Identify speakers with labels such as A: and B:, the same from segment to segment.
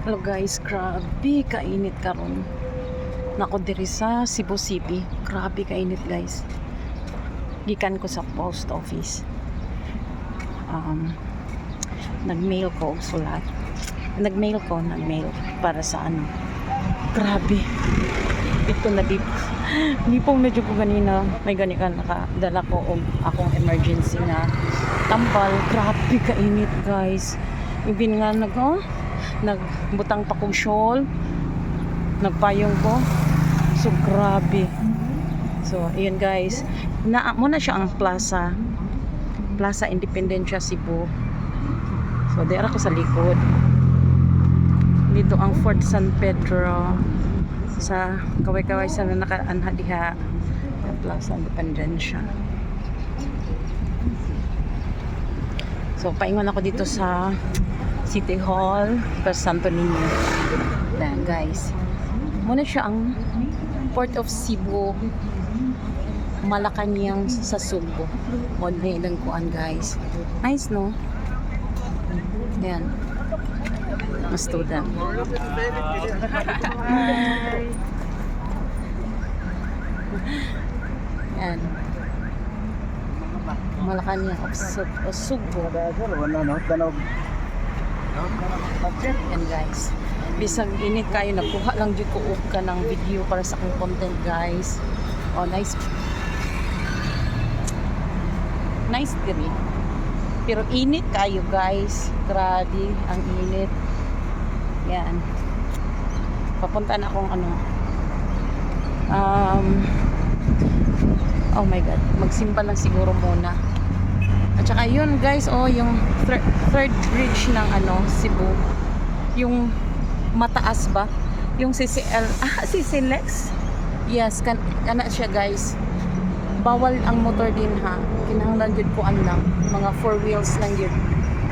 A: Hello guys, grabe kainit karon. Nako diri sa Cebu City. Grabe kainit guys. Gikan ko sa post office. Nagmail ko og sulat. Nagmail para sa ano. Grabe. Ito na Nipong medyo ko ganina. May gani ka nakadala ko og akong emergency na tambal. Grabe kainit guys. Ibin nga nagbutang pa kong shawl, nagpayong ko, so grabe. So ayun guys, muna siya ang Plaza Independencia, Cebu. So dira ko sa likod dito ang Fort San Pedro sa kaway-kaway sa nakaanha diha ang Plaza Independencia. So paingon ako dito sa City Hall, Santo Niño. Yan guys. Muna siya ang Port of Cebu, Malacanang sa Subo. Muna ilang kuan guys. Nice no? Yan. Mga student. Yan. Malacanang of Subo. Yan guys, bisag init kayo, nakuha lang dyan ko ka ng video para sa akong content guys. Oh nice diri, pero init kayo guys, grabe ang init. Yan, papunta na akong oh my god, magsimba lang siguro muna. At saka yun guys, yung third bridge ng Cebu, yung mataas ba, yung CCLX, yes, kana siya guys. Bawal ang motor din ha, kinahanglan jud ko lang mga 4 wheels lang yun.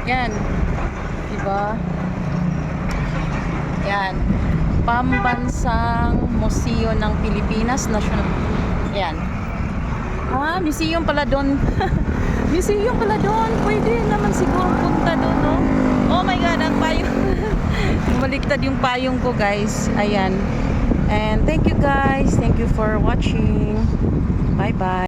A: Yan, diba? Yan, Pambansang Museo ng Pilipinas National. Yan, museum pala doon. Museum pala doon. Pwede naman siguro punta doon, no? Oh my god, ang payong. Baliktad yung payong ko, guys. Ayan. And thank you, guys. Thank you for watching. Bye-bye.